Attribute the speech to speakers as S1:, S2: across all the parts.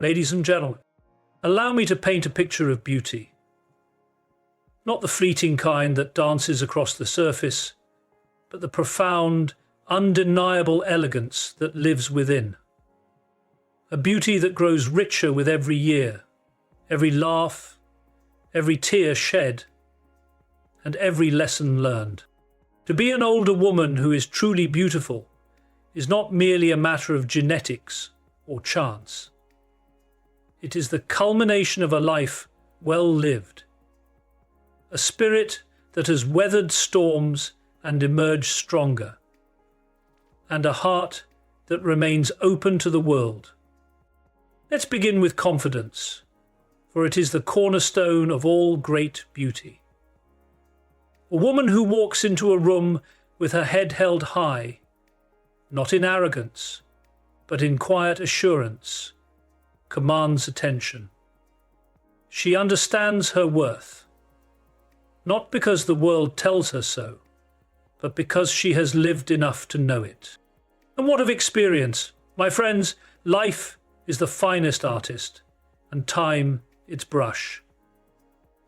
S1: Ladies and gentlemen, allow me to paint a picture of beauty. Not the fleeting kind that dances across the surface, but the profound, undeniable elegance that lives within. A beauty that grows richer with every year, every laugh, every tear shed, and every lesson learned. To be an older woman who is truly beautiful is not merely a matter of genetics or chance. It is the culmination of a life well lived, a spirit that has weathered storms and emerged stronger, and a heart that remains open to the world. Let's begin with confidence, for it is the cornerstone of all great beauty. A woman who walks into a room with her head held high, not in arrogance, but in quiet assurance, commands attention. She understands her worth, not because the world tells her so, but because she has lived enough to know it. And what of experience? My friends, life is the finest artist, and time its brush.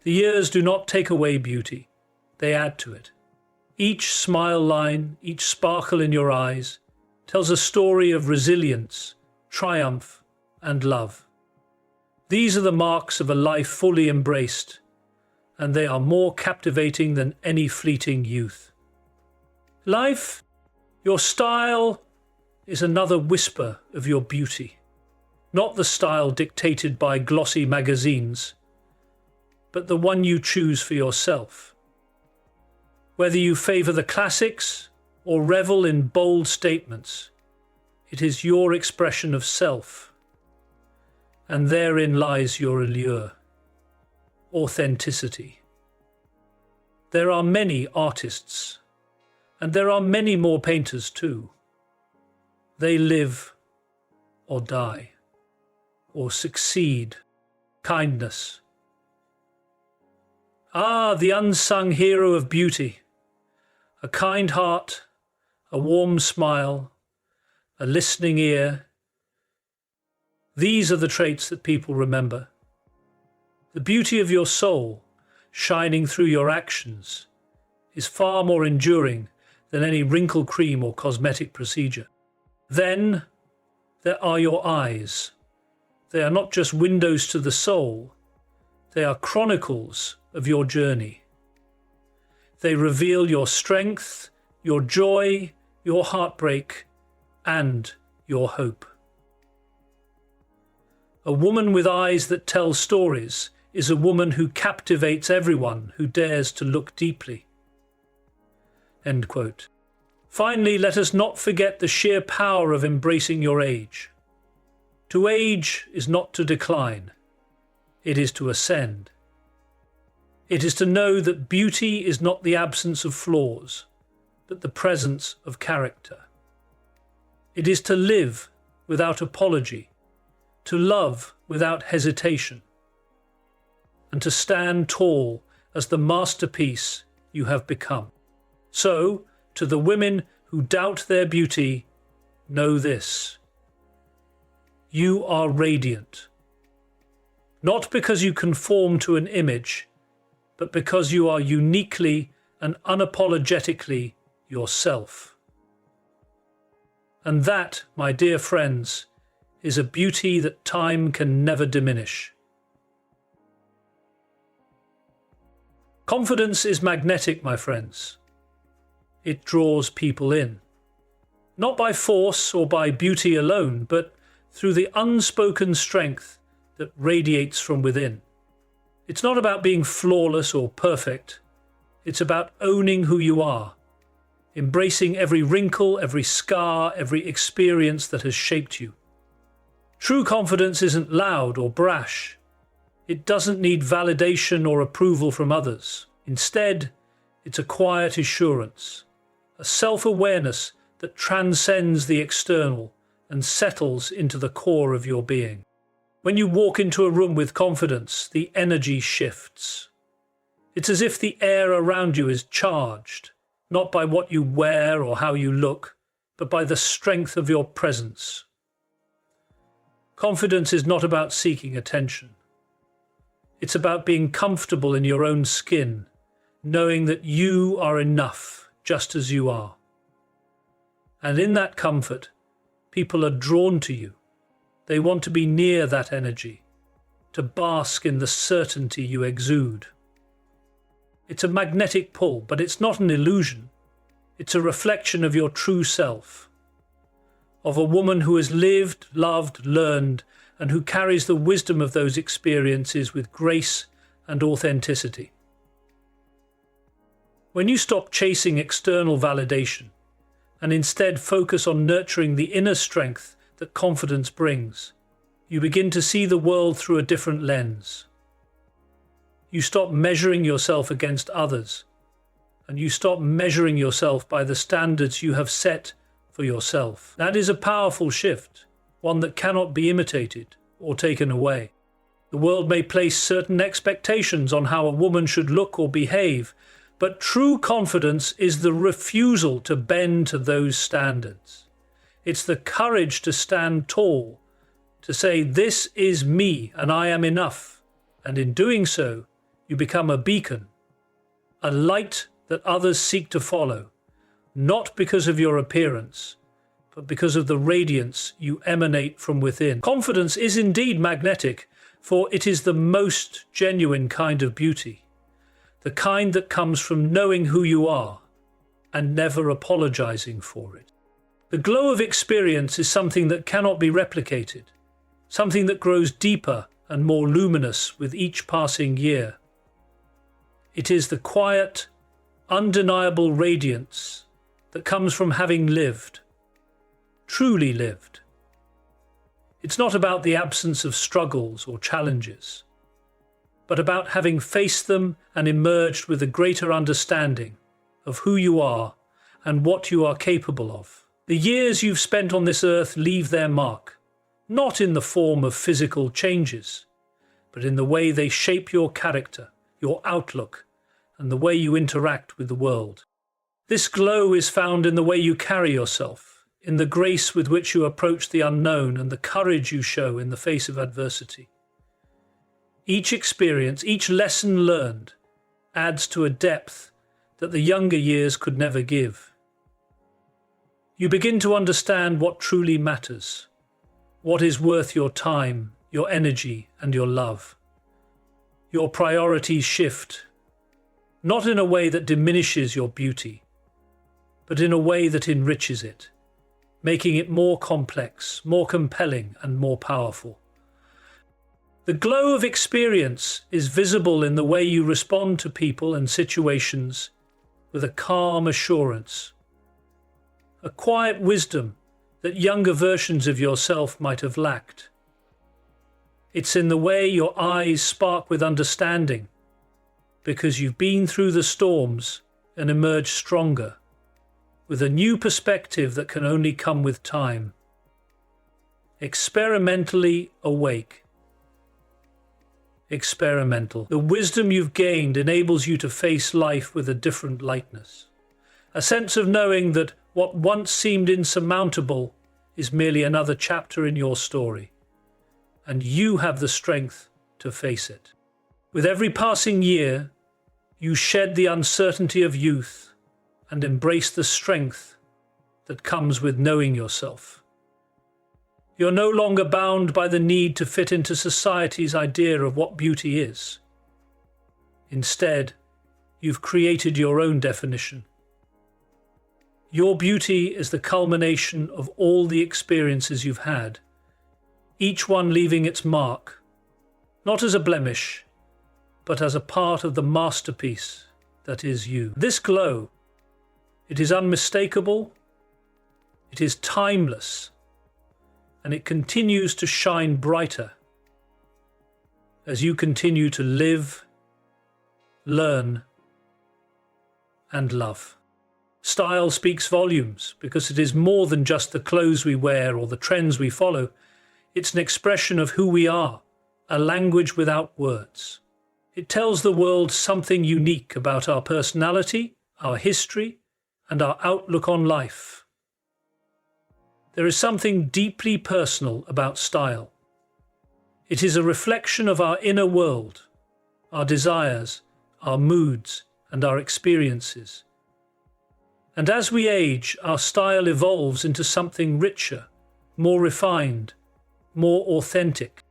S1: The years do not take away beauty, they add to it. Each smile line, each sparkle in your eyes, tells a story of resilience, triumph, and love. These are the marks of a life fully embraced, and they are more captivating than any fleeting youth. Life, your style, is another whisper of your beauty. Not the style dictated by glossy magazines, but the one you choose for yourself. Whether you favour the classics or revel in bold statements, it is your expression of self. And therein lies your allure, authenticity. There are many artists, and there are many more painters too. They live or die, or succeed. Kindness. Ah, the unsung hero of beauty. A kind heart, a warm smile, a listening ear. These are the traits that people remember. The beauty of your soul, shining through your actions, is far more enduring than any wrinkle cream or cosmetic procedure. Then there are your eyes. They are not just windows to the soul, they are chronicles of your journey. They reveal your strength, your joy, your heartbreak, and your hope. A woman with eyes that tell stories is a woman who captivates everyone who dares to look deeply. End quote. Finally, let us not forget the sheer power of embracing your age. To age is not to decline, it is to ascend. It is to know that beauty is not the absence of flaws, but the presence of character. It is to live without apology, to love without hesitation, and to stand tall as the masterpiece you have become. So, to the women who doubt their beauty, know this: you are radiant. Not because you conform to an image, but because you are uniquely and unapologetically yourself. And that, my dear friends, is a beauty that time can never diminish. Confidence is magnetic, my friends. It draws people in. Not by force or by beauty alone, but through the unspoken strength that radiates from within. It's not about being flawless or perfect. It's about owning who you are, embracing every wrinkle, every scar, every experience that has shaped you. True confidence isn't loud or brash. It doesn't need validation or approval from others. Instead, it's a quiet assurance, a self-awareness that transcends the external and settles into the core of your being. When you walk into a room with confidence, the energy shifts. It's as if the air around you is charged, not by what you wear or how you look, but by the strength of your presence. Confidence is not about seeking attention. It's about being comfortable in your own skin, knowing that you are enough just as you are. And in that comfort, people are drawn to you. They want to be near that energy, to bask in the certainty you exude. It's a magnetic pull, but it's not an illusion. It's a reflection of your true self, of a woman who has lived, loved, learned, and who carries the wisdom of those experiences with grace and authenticity. When you stop chasing external validation and instead focus on nurturing the inner strength that confidence brings, you begin to see the world through a different lens. You stop measuring yourself against others, and you stop measuring yourself by the standards you have set for yourself. That is a powerful shift, one that cannot be imitated or taken away. The world may place certain expectations on how a woman should look or behave, but true confidence is the refusal to bend to those standards. It's the courage to stand tall, to say, "This is me and I am enough," and in doing so, you become a beacon, a light that others seek to follow, not because of your appearance, but because of the radiance you emanate from within. Confidence is indeed magnetic, for it is the most genuine kind of beauty, the kind that comes from knowing who you are and never apologizing for it. The glow of experience is something that cannot be replicated, something that grows deeper and more luminous with each passing year. It is the quiet, undeniable radiance that comes from having lived, truly lived. It's not about the absence of struggles or challenges, but about having faced them and emerged with a greater understanding of who you are and what you are capable of. The years you've spent on this earth leave their mark, not in the form of physical changes, but in the way they shape your character, your outlook, and the way you interact with the world. This glow is found in the way you carry yourself, in the grace with which you approach the unknown and the courage you show in the face of adversity. Each experience, each lesson learned, adds to a depth that the younger years could never give. You begin to understand what truly matters, what is worth your time, your energy, and your love. Your priorities shift, not in a way that diminishes your beauty, but in a way that enriches it, making it more complex, more compelling, and more powerful. The glow of experience is visible in the way you respond to people and situations with a calm assurance, a quiet wisdom that younger versions of yourself might have lacked. It's in the way your eyes spark with understanding, because you've been through the storms and emerged stronger, with a new perspective that can only come with time. Experimentally awake. Experimental. The wisdom you've gained enables you to face life with a different lightness. A sense of knowing that what once seemed insurmountable is merely another chapter in your story, and you have the strength to face it. With every passing year, you shed the uncertainty of youth and embrace the strength that comes with knowing yourself. You're no longer bound by the need to fit into society's idea of what beauty is. Instead, you've created your own definition. Your beauty is the culmination of all the experiences you've had, each one leaving its mark, not as a blemish, but as a part of the masterpiece that is you. This glow, it is unmistakable, it is timeless, and it continues to shine brighter as you continue to live, learn, and love. Style speaks volumes because it is more than just the clothes we wear or the trends we follow. It's an expression of who we are, a language without words. It tells the world something unique about our personality, our history, and our outlook on life. There is something deeply personal about style. It is a reflection of our inner world, our desires, our moods, and our experiences. And as we age, our style evolves into something richer, more refined, more authentic.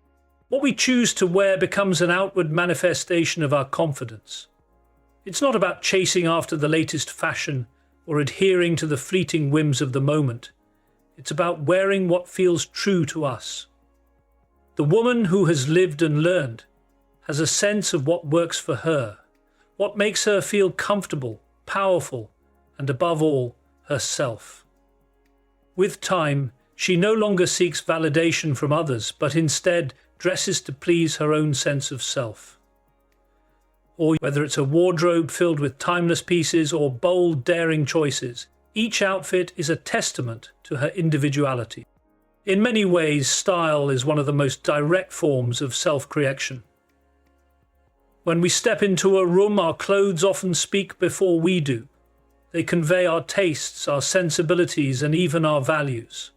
S1: What we choose to wear becomes an outward manifestation of our confidence. It's not about chasing after the latest fashion or adhering to the fleeting whims of the moment. It's about wearing what feels true to us. The woman who has lived and learned has a sense of what works for her, what makes her feel comfortable, powerful, and above all, herself. With time, she no longer seeks validation from others, but instead dresses to please her own sense of self. Or whether it's a wardrobe filled with timeless pieces or bold, daring choices, each outfit is a testament to her individuality. In many ways, style is one of the most direct forms of self-creation. When we step into a room, our clothes often speak before we do. They convey our tastes, our sensibilities, and even our values.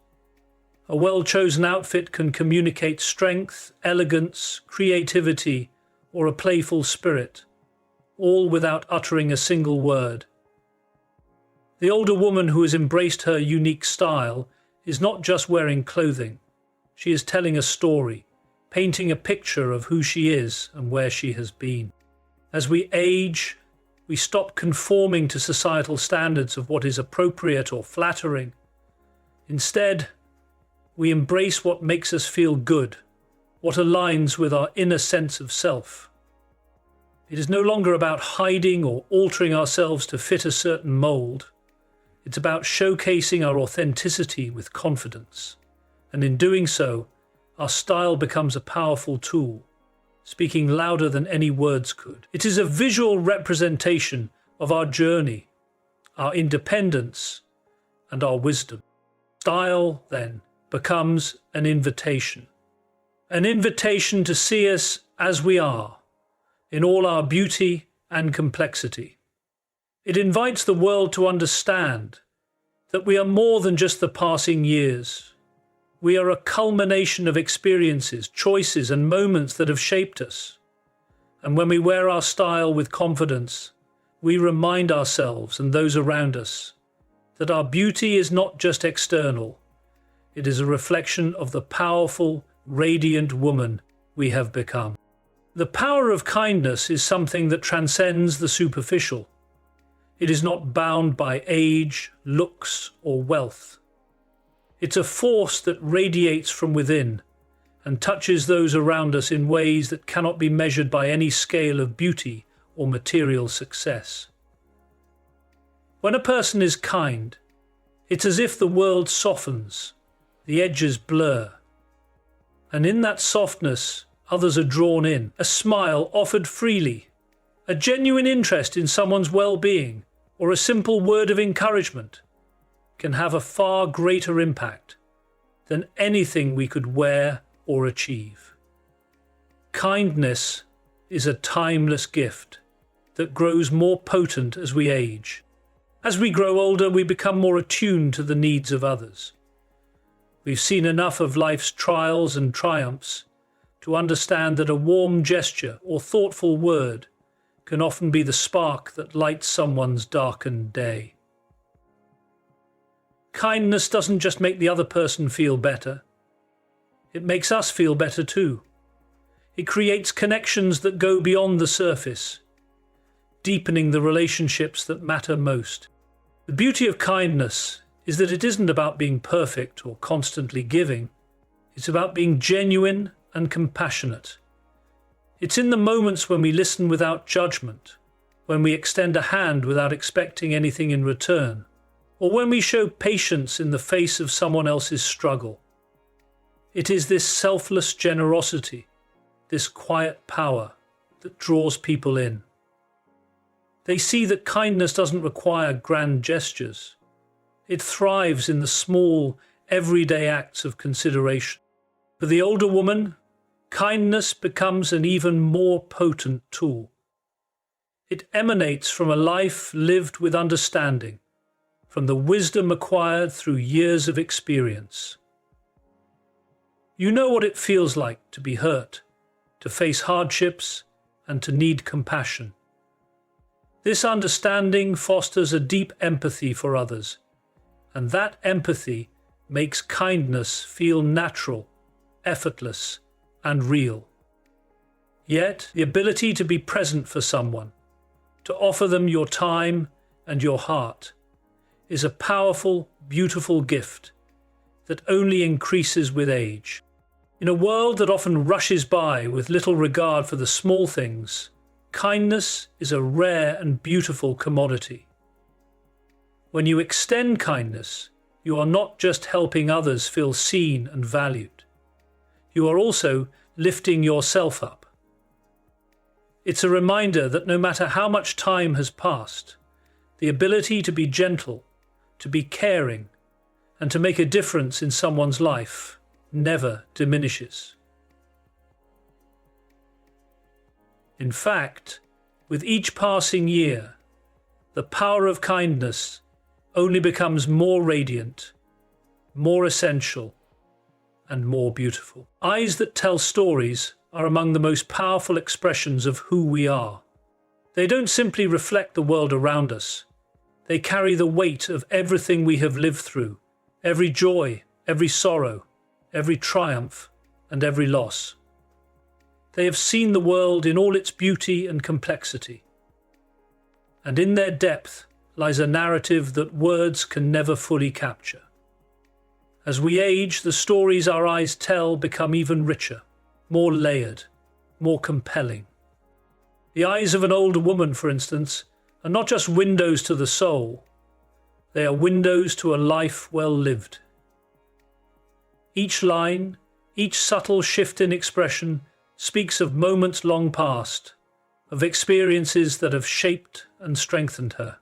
S1: A well-chosen outfit can communicate strength, elegance, creativity, or a playful spirit, all without uttering a single word. The older woman who has embraced her unique style is not just wearing clothing. She is telling a story, painting a picture of who she is and where she has been. As we age, we stop conforming to societal standards of what is appropriate or flattering. Instead, we embrace what makes us feel good, what aligns with our inner sense of self. It is no longer about hiding or altering ourselves to fit a certain mold. It's about showcasing our authenticity with confidence. And in doing so, our style becomes a powerful tool, speaking louder than any words could. It is a visual representation of our journey, our independence, and our wisdom. Style, then, becomes an invitation to see us as we are, in all our beauty and complexity. It invites the world to understand that we are more than just the passing years. We are a culmination of experiences, choices, and moments that have shaped us. And when we wear our style with confidence, we remind ourselves and those around us that our beauty is not just external. It is a reflection of the powerful, radiant woman we have become. The power of kindness is something that transcends the superficial. It is not bound by age, looks, or wealth. It's a force that radiates from within and touches those around us in ways that cannot be measured by any scale of beauty or material success. When a person is kind, it's as if the world softens, the edges blur, and in that softness, others are drawn in. A smile offered freely, a genuine interest in someone's well-being, or a simple word of encouragement can have a far greater impact than anything we could wear or achieve. Kindness is a timeless gift that grows more potent as we age. As we grow older, we become more attuned to the needs of others. We've seen enough of life's trials and triumphs to understand that a warm gesture or thoughtful word can often be the spark that lights someone's darkened day. Kindness doesn't just make the other person feel better. It makes us feel better too. It creates connections that go beyond the surface, deepening the relationships that matter most. The beauty of kindness is that it isn't about being perfect or constantly giving. It's about being genuine and compassionate. It's in the moments when we listen without judgment, when we extend a hand without expecting anything in return, or when we show patience in the face of someone else's struggle. It is this selfless generosity, this quiet power, that draws people in. They see that kindness doesn't require grand gestures. It thrives in the small, everyday acts of consideration. For the older woman, kindness becomes an even more potent tool. It emanates from a life lived with understanding, from the wisdom acquired through years of experience. You know what it feels like to be hurt, to face hardships, and to need compassion. This understanding fosters a deep empathy for others, and that empathy makes kindness feel natural, effortless, and real. Yet, the ability to be present for someone, to offer them your time and your heart, is a powerful, beautiful gift that only increases with age. In a world that often rushes by with little regard for the small things, kindness is a rare and beautiful commodity. When you extend kindness, you are not just helping others feel seen and valued. You are also lifting yourself up. It's a reminder that no matter how much time has passed, the ability to be gentle, to be caring, and to make a difference in someone's life never diminishes. In fact, with each passing year, the power of kindness only becomes more radiant, more essential, and more beautiful. Eyes that tell stories are among the most powerful expressions of who we are. They don't simply reflect the world around us. They carry the weight of everything we have lived through, every joy, every sorrow, every triumph, and every loss. They have seen the world in all its beauty and complexity. And in their depth lies a narrative that words can never fully capture. As we age, the stories our eyes tell become even richer, more layered, more compelling. The eyes of an older woman, for instance, are not just windows to the soul. They are windows to a life well lived. Each line, each subtle shift in expression speaks of moments long past, of experiences that have shaped and strengthened her.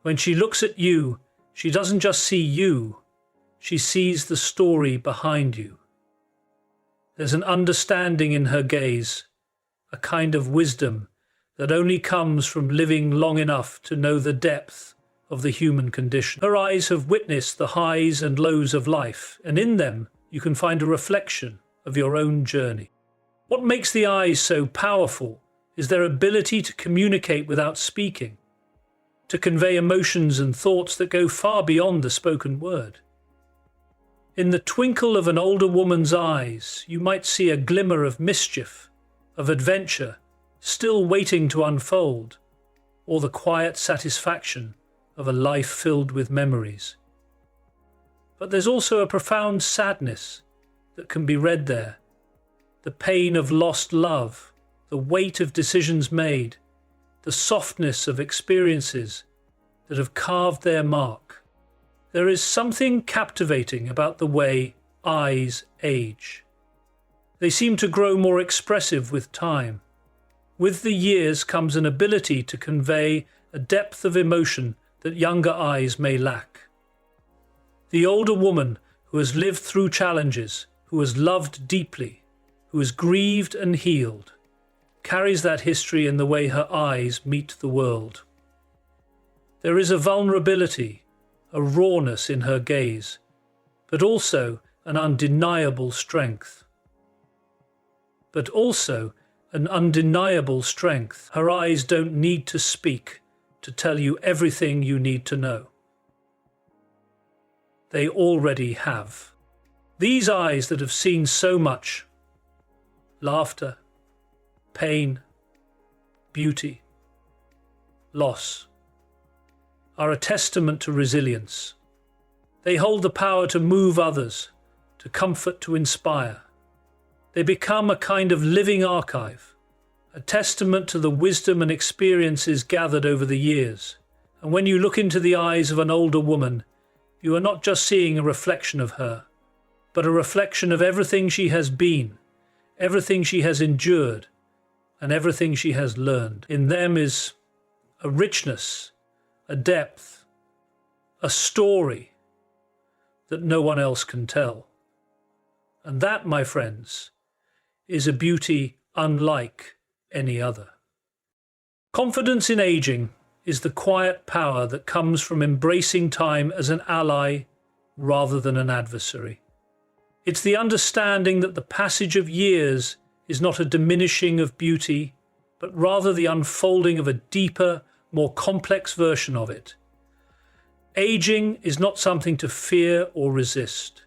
S1: When she looks at you, she doesn't just see you, she sees the story behind you. There's an understanding in her gaze, a kind of wisdom that only comes from living long enough to know the depth of the human condition. Her eyes have witnessed the highs and lows of life, and in them you can find a reflection of your own journey. What makes the eyes so powerful is their ability to communicate without speaking, to convey emotions and thoughts that go far beyond the spoken word. In the twinkle of an older woman's eyes, you might see a glimmer of mischief, of adventure, still waiting to unfold, or the quiet satisfaction of a life filled with memories. But there's also a profound sadness that can be read there, the pain of lost love, the weight of decisions made, the softness of experiences that have carved their mark. There is something captivating about the way eyes age. They seem to grow more expressive with time. With the years comes an ability to convey a depth of emotion that younger eyes may lack. The older woman who has lived through challenges, who has loved deeply, who has grieved and healed, carries that history in the way her eyes meet the world. There is a vulnerability, a rawness in her gaze, but also an undeniable strength. Her eyes don't need to speak to tell you everything you need to know. They already have. These eyes that have seen so much, laughter, pain, beauty, loss, are a testament to resilience. They hold the power to move others, to comfort, to inspire. They become a kind of living archive, a testament to the wisdom and experiences gathered over the years. And when you look into the eyes of an older woman, you are not just seeing a reflection of her, but a reflection of everything she has been, everything she has endured, and everything she has learned. In them is a richness, a depth, a story that no one else can tell. And that, my friends, is a beauty unlike any other. Confidence in aging is the quiet power that comes from embracing time as an ally rather than an adversary. It's the understanding that the passage of years is not a diminishing of beauty, but rather the unfolding of a deeper, more complex version of it. Aging is not something to fear or resist.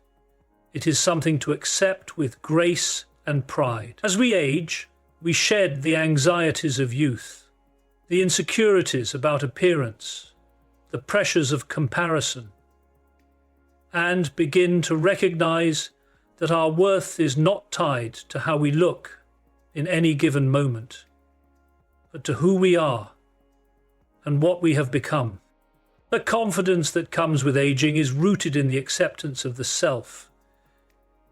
S1: It is something to accept with grace and pride. As we age, we shed the anxieties of youth, the insecurities about appearance, the pressures of comparison, and begin to recognize that our worth is not tied to how we look in any given moment, but to who we are and what we have become. The confidence that comes with aging is rooted in the acceptance of the self.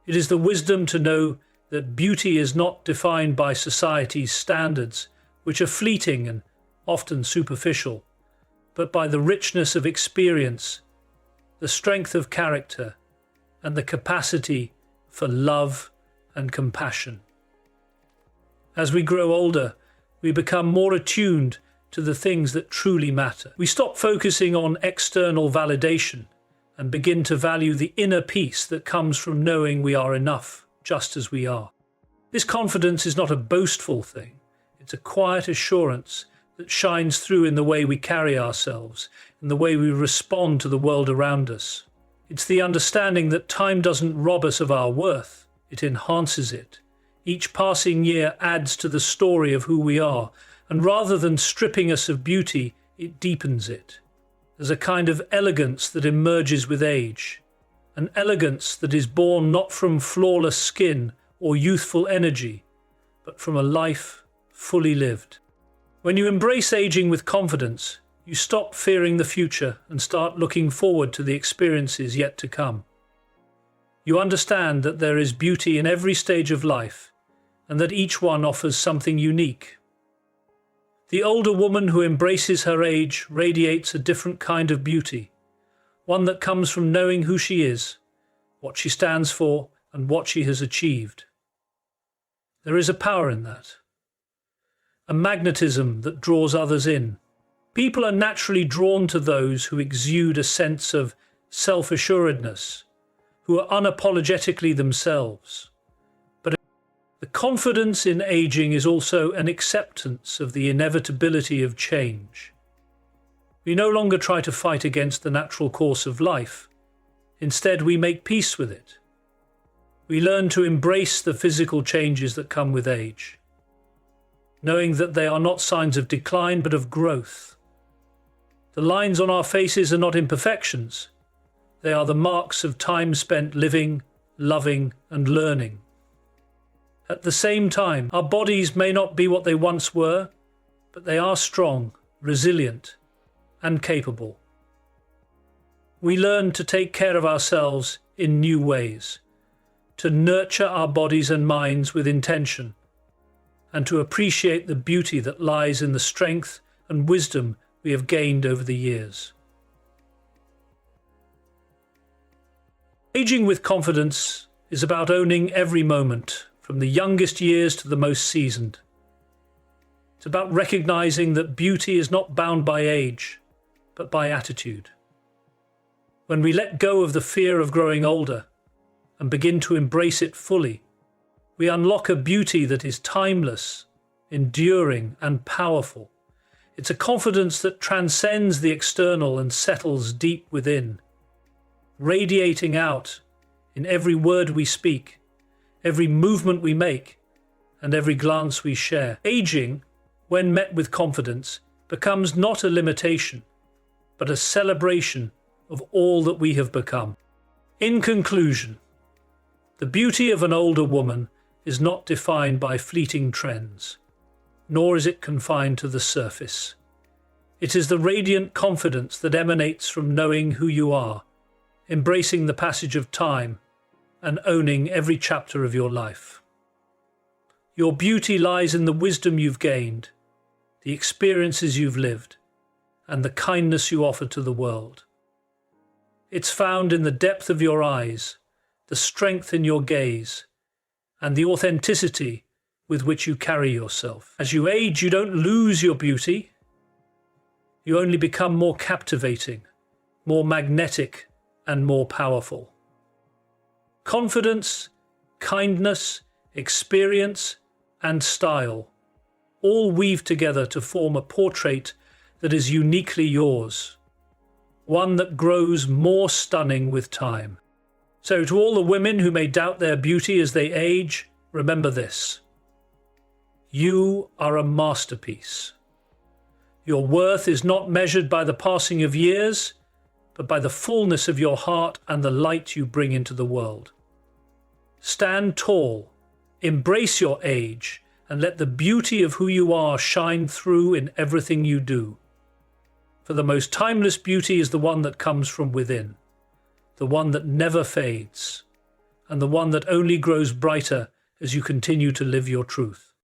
S1: It is the wisdom to know that beauty is not defined by society's standards, which are fleeting and often superficial, but by the richness of experience, the strength of character, and the capacity for love and compassion. As we grow older, we become more attuned to the things that truly matter. We stop focusing on external validation and begin to value the inner peace that comes from knowing we are enough just as we are. This confidence is not a boastful thing. It's a quiet assurance that shines through in the way we carry ourselves, in the way we respond to the world around us. It's the understanding that time doesn't rob us of our worth, it enhances it. Each passing year adds to the story of who we are, and rather than stripping us of beauty, it deepens it. There's a kind of elegance that emerges with age, an elegance that is born not from flawless skin or youthful energy, but from a life fully lived. When you embrace aging with confidence, you stop fearing the future and start looking forward to the experiences yet to come. You understand that there is beauty in every stage of life, and that each one offers something unique. The older woman who embraces her age radiates a different kind of beauty, one that comes from knowing who she is, what she stands for, and what she has achieved. There is a power in that, a magnetism that draws others in. People are naturally drawn to those who exude a sense of self-assuredness, who are unapologetically themselves. But the confidence in aging is also an acceptance of the inevitability of change. We no longer try to fight against the natural course of life. Instead, we make peace with it. We learn to embrace the physical changes that come with age, knowing that they are not signs of decline but of growth. The lines on our faces are not imperfections. They are the marks of time spent living, loving, and learning. At the same time, our bodies may not be what they once were, but they are strong, resilient, and capable. We learn to take care of ourselves in new ways, to nurture our bodies and minds with intention, and to appreciate the beauty that lies in the strength and wisdom we have gained over the years. Aging with confidence is about owning every moment, from the youngest years to the most seasoned. It's about recognizing that beauty is not bound by age, but by attitude. When we let go of the fear of growing older and begin to embrace it fully, we unlock a beauty that is timeless, enduring, and powerful. It's a confidence that transcends the external and settles deep within, radiating out in every word we speak, every movement we make, and every glance we share. Aging, when met with confidence, becomes not a limitation, but a celebration of all that we have become. In conclusion, the beauty of an older woman is not defined by fleeting trends, nor is it confined to the surface. It is the radiant confidence that emanates from knowing who you are, embracing the passage of time, and owning every chapter of your life. Your beauty lies in the wisdom you've gained, the experiences you've lived, and the kindness you offer to the world. It's found in the depth of your eyes, the strength in your gaze, and the authenticity with which you carry yourself. As you age, you don't lose your beauty. You only become more captivating, more magnetic, and more powerful. Confidence, kindness, experience, and style all weave together to form a portrait that is uniquely yours, one that grows more stunning with time. So to all the women who may doubt their beauty as they age, remember this: you are a masterpiece. Your worth is not measured by the passing of years, but by the fullness of your heart and the light you bring into the world. Stand tall, embrace your age, and let the beauty of who you are shine through in everything you do. For the most timeless beauty is the one that comes from within, the one that never fades, and the one that only grows brighter as you continue to live your truth.